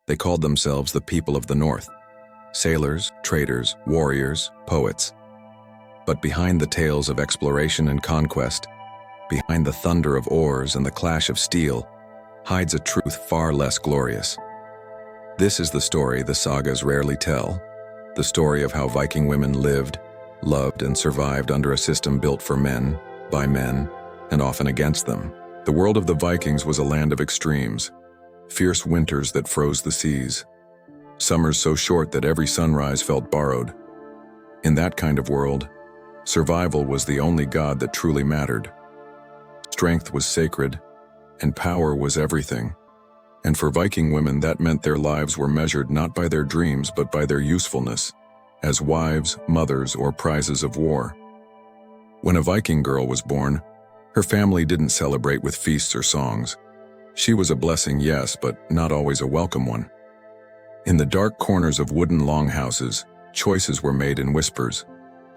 They called themselves the people of the North, sailors, traders, warriors, poets. But behind the tales of exploration and conquest, behind the thunder of oars and the clash of steel, hides a truth far less glorious. This is the story the sagas rarely tell, the story of how Viking women lived, loved, and survived under a system built for men, by men, and often against them. The world of the Vikings was a land of extremes, fierce winters that froze the seas, summers so short that every sunrise felt borrowed. In that kind of world, survival was the only god that truly mattered. Strength was sacred, and power was everything. And for Viking women, that meant their lives were measured not by their dreams but by their usefulness, as wives, mothers, or prizes of war. When a Viking girl was born, her family didn't celebrate with feasts or songs. She was a blessing, yes, but not always a welcome one. In the dark corners of wooden longhouses, choices were made in whispers,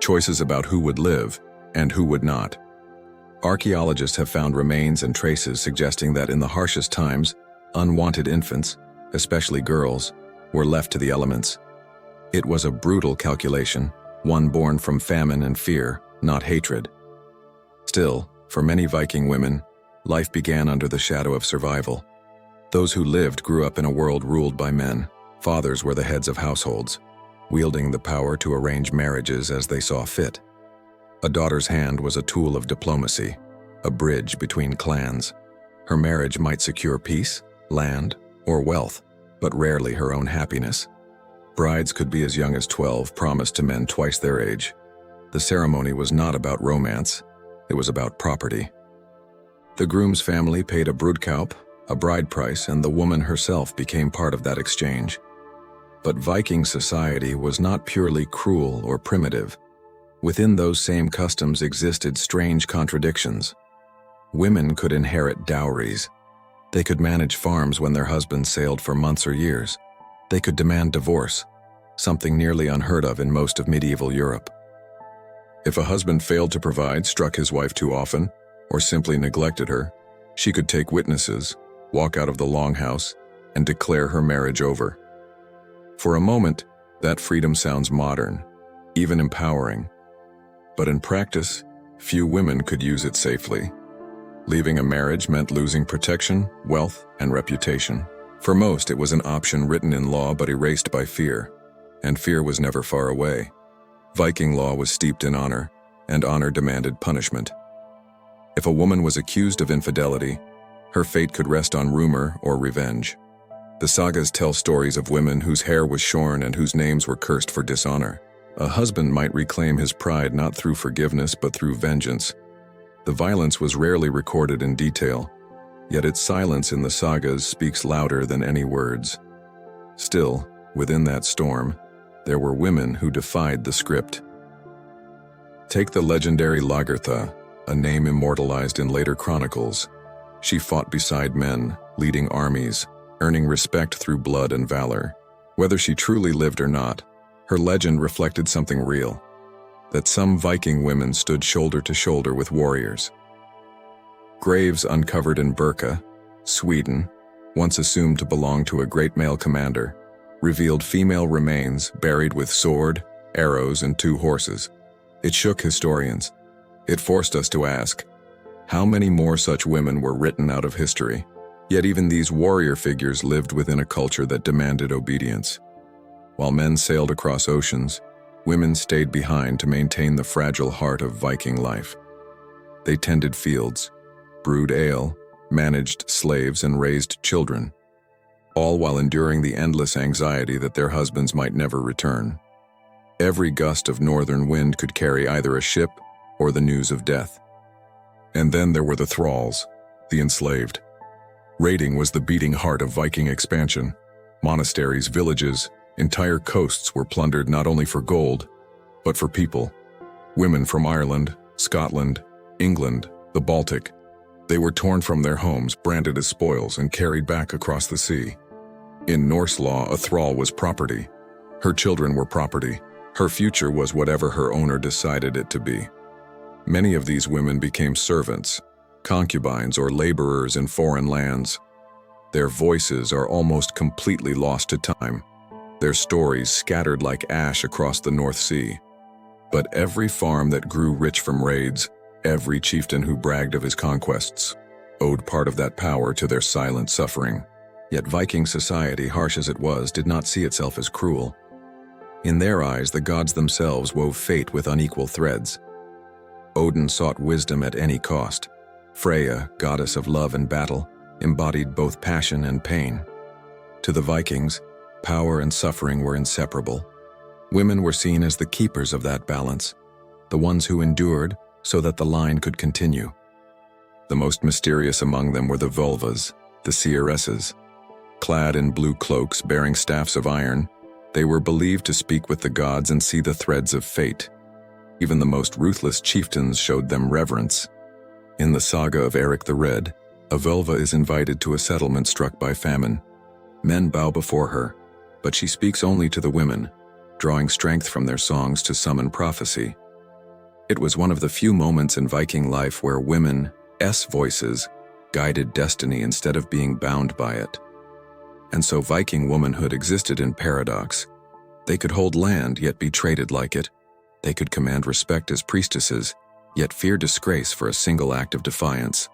choices about who would live and who would not. Archaeologists have found remains and traces suggesting that in the harshest times, unwanted infants, especially girls, were left to the elements. It was a brutal calculation, one born from famine and fear, not hatred. Still, for many Viking women, life began under the shadow of survival. Those who lived grew up in a world ruled by men. Fathers were the heads of households, wielding the power to arrange marriages as they saw fit. A daughter's hand was a tool of diplomacy, a bridge between clans. Her marriage might secure peace, land, or wealth, but rarely her own happiness. Brides could be as young as 12, promised to men twice their age. The ceremony was not about romance, it was about property. The groom's family paid a broodkaup, a bride price, and the woman herself became part of that exchange. But Viking society was not purely cruel or primitive. Within those same customs existed strange contradictions. Women could inherit dowries. They could manage farms when their husbands sailed for months or years. They could demand divorce, something nearly unheard of in most of medieval Europe. If a husband failed to provide, struck his wife too often, or simply neglected her, she could take witnesses, walk out of the longhouse, and declare her marriage over. For a moment, that freedom sounds modern, even empowering. But in practice, few women could use it safely. Leaving a marriage meant losing protection, wealth, and reputation. For most, it was an option written in law but erased by fear, and fear was never far away. Viking law was steeped in honor, and honor demanded punishment. If a woman was accused of infidelity, her fate could rest on rumor or revenge. The sagas tell stories of women whose hair was shorn and whose names were cursed for dishonor. A husband might reclaim his pride not through forgiveness but through vengeance. The violence was rarely recorded in detail, yet its silence in the sagas speaks louder than any words. Still, within that storm, there were women who defied the script. Take the legendary Lagertha, a name immortalized in later chronicles. She fought beside men, leading armies, earning respect through blood and valor. Whether she truly lived or not, her legend reflected something real, that some Viking women stood shoulder to shoulder with warriors. Graves uncovered in Birka, Sweden, once assumed to belong to a great male commander, revealed female remains buried with sword, arrows, and 2 horses. It shook historians. It forced us to ask, how many more such women were written out of history? Yet even these warrior figures lived within a culture that demanded obedience. While men sailed across oceans, women stayed behind to maintain the fragile heart of Viking life. They tended fields, brewed ale, managed slaves, and raised children, all while enduring the endless anxiety that their husbands might never return. Every gust of northern wind could carry either a ship or the news of death. And then there were the thralls, the enslaved. Raiding was the beating heart of Viking expansion. Monasteries, villages, entire coasts were plundered not only for gold, but for people. Women from Ireland, Scotland, England, the Baltic. They were torn from their homes, branded as spoils, and carried back across the sea. In Norse law, a thrall was property. Her children were property. Her future was whatever her owner decided it to be. Many of these women became servants, concubines, or laborers in foreign lands. Their voices are almost completely lost to time, their stories scattered like ash across the North Sea. But every farm that grew rich from raids, every chieftain who bragged of his conquests, owed part of that power to their silent suffering. Yet Viking society, harsh as it was, did not see itself as cruel. In their eyes, the gods themselves wove fate with unequal threads. Odin sought wisdom at any cost. Freya, goddess of love and battle, embodied both passion and pain. To the Vikings, power and suffering were inseparable. Women were seen as the keepers of that balance, the ones who endured so that the line could continue. The most mysterious among them were the vulvas, the seeresses. Clad in blue cloaks bearing staffs of iron, they were believed to speak with the gods and see the threads of fate. Even the most ruthless chieftains showed them reverence. In the saga of Eric the Red, a vulva is invited to a settlement struck by famine. Men bow before her, but she speaks only to the women, drawing strength from their songs to summon prophecy. It was one of the few moments in Viking life where women's voices guided destiny instead of being bound by it. And so Viking womanhood existed in paradox. They could hold land, yet be treated like it. They could command respect as priestesses, yet fear disgrace for a single act of defiance.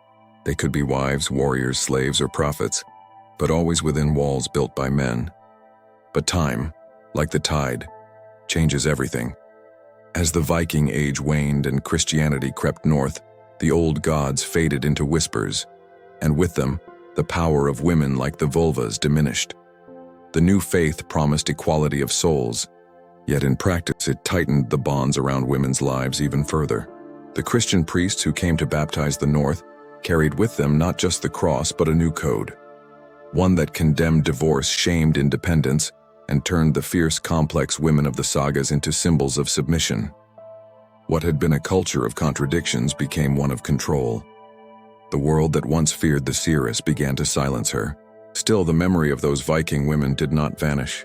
They could be wives, warriors, slaves, or prophets, but always within walls built by men. But time, like the tide, changes everything. As the Viking Age waned and Christianity crept north, the old gods faded into whispers, and with them, the power of women like the vulvas diminished. The new faith promised equality of souls, yet in practice it tightened the bonds around women's lives even further. The Christian priests who came to baptize the North carried with them not just the cross but a new code, one that condemned divorce, shamed independence, and turned the fierce, complex women of the sagas into symbols of submission. What had been a culture of contradictions became one of control. The world that once feared the seeress began to silence her. Still, the memory of those Viking women did not vanish.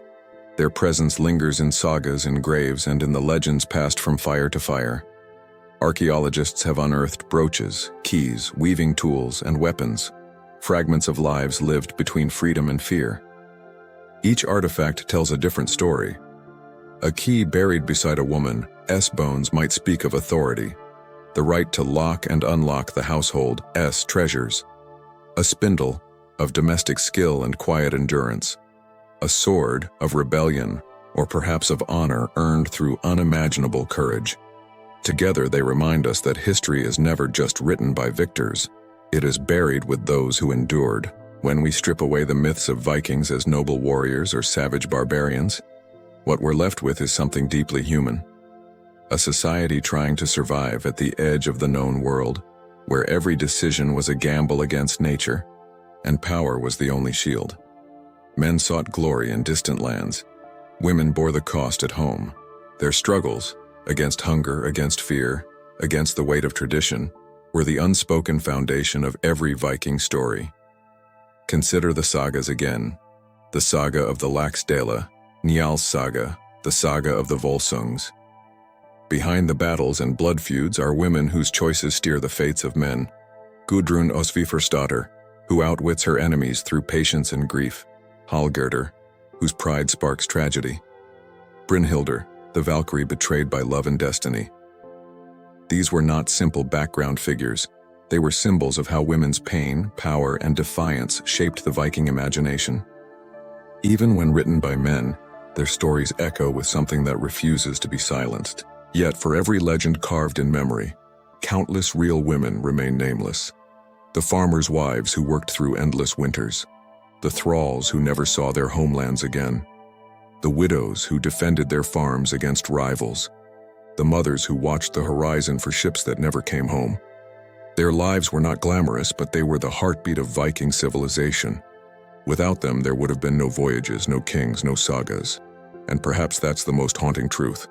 Their presence lingers in sagas, in graves, and in the legends passed from fire to fire. Archaeologists have unearthed brooches, keys, weaving tools, and weapons, fragments of lives lived between freedom and fear. Each artifact tells a different story. A key buried beside a woman's bones might speak of authority, the right to lock and unlock the household's treasures. A spindle, of domestic skill and quiet endurance. A sword, of rebellion, or perhaps of honor earned through unimaginable courage. Together they remind us that history is never just written by victors. It is buried with those who endured. When we strip away the myths of Vikings as noble warriors or savage barbarians, what we're left with is something deeply human. A society trying to survive at the edge of the known world, where every decision was a gamble against nature, and power was the only shield. Men sought glory in distant lands. Women bore the cost at home. Their struggles, against hunger, against fear, against the weight of tradition, were the unspoken foundation of every Viking story. Consider the sagas again. The saga of the Laxdæla, Njal's saga, the saga of the Volsungs. Behind the battles and blood feuds are women whose choices steer the fates of men. Gudrun Osvifursdottir, who outwits her enemies through patience and grief. Hallgerdr, whose pride sparks tragedy. Brynhildr, the Valkyrie betrayed by love and destiny. These were not simple background figures. They were symbols of how women's pain, power, and defiance shaped the Viking imagination. Even when written by men, their stories echo with something that refuses to be silenced. Yet for every legend carved in memory, countless real women remain nameless. The farmers' wives who worked through endless winters. The thralls who never saw their homelands again. The widows who defended their farms against rivals. The mothers who watched the horizon for ships that never came home. Their lives were not glamorous, but they were the heartbeat of Viking civilization. Without them, there would have been no voyages, no kings, no sagas. And perhaps that's the most haunting truth.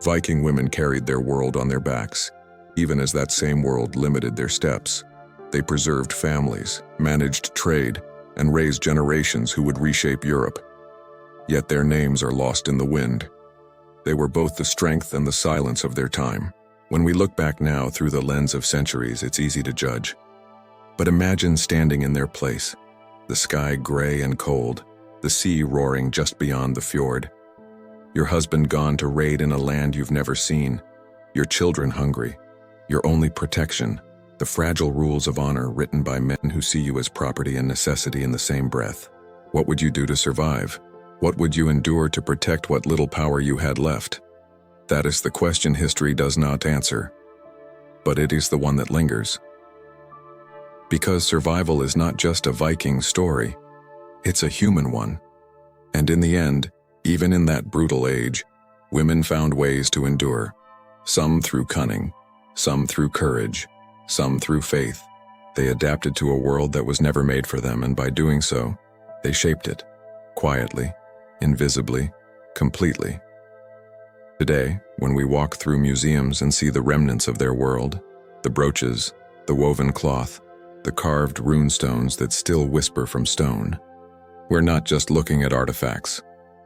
Viking women carried their world on their backs, even as that same world limited their steps. They preserved families, managed trade, and raised generations who would reshape Europe. Yet their names are lost in the wind. They were both the strength and the silence of their time. When we look back now through the lens of centuries, it's easy to judge. But imagine standing in their place. the sky gray and cold, the sea roaring just beyond the fjord. Your husband gone to raid in a land you've never seen, your children hungry, your only protection, the fragile rules of honor written by men who see you as property and necessity in the same breath. What would you do to survive? What would you endure to protect what little power you had left? That is the question history does not answer, but it is the one that lingers. Because survival is not just a Viking story, it's a human one. And in the end, even in that brutal age, women found ways to endure. Some through cunning, some through courage, some through faith. They adapted to a world that was never made for them, and by doing so, they shaped it, quietly, invisibly, completely. Today, when we walk through museums and see the remnants of their world, the brooches, the woven cloth, the carved runestones that still whisper from stone, we're not just looking at artifacts.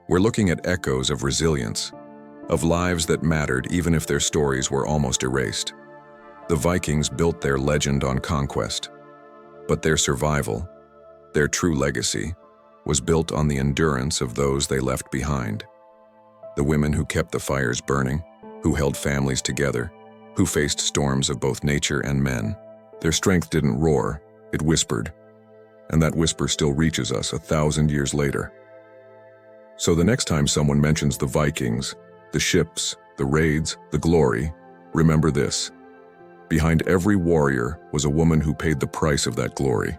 We're looking at echoes of resilience, of lives that mattered even if their stories were almost erased. The Vikings built their legend on conquest, but their survival, their true legacy, was built on the endurance of those they left behind. The women who kept the fires burning, who held families together, who faced storms of both nature and men. Their strength didn't roar, it whispered, and that whisper still reaches us 1,000 years later. So the next time someone mentions the Vikings, the ships, the raids, the glory, remember this. Behind every warrior was a woman who paid the price of that glory.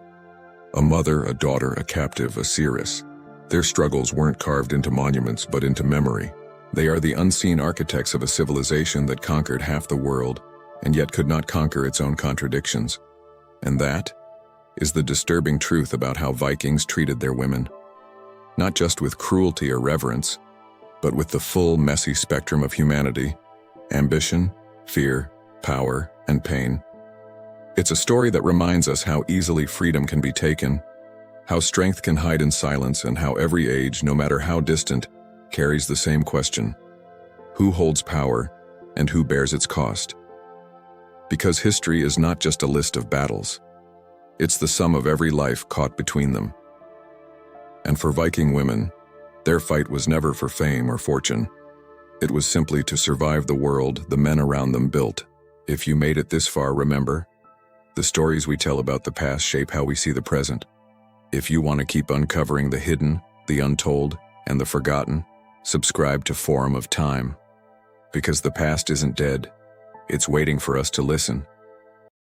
A mother, a daughter, a captive, a seeress. Their struggles weren't carved into monuments, but into memory. They are the unseen architects of a civilization that conquered half the world, and yet could not conquer its own contradictions. And that is the disturbing truth about how Vikings treated their women. Not just with cruelty or reverence, but with the full, messy spectrum of humanity: ambition, fear, power, and pain. It's a story that reminds us how easily freedom can be taken, how strength can hide in silence, and how every age, no matter how distant, carries the same question: who holds power and who bears its cost? Because history is not just a list of battles. It's the sum of every life caught between them. And for Viking women, their fight was never for fame or fortune. It was simply to survive the world the men around them built. If you made it this far, remember, the stories we tell about the past shape how we see the present. If you want to keep uncovering the hidden, the untold, and the forgotten, subscribe to Forum of Time. Because the past isn't dead, it's waiting for us to listen.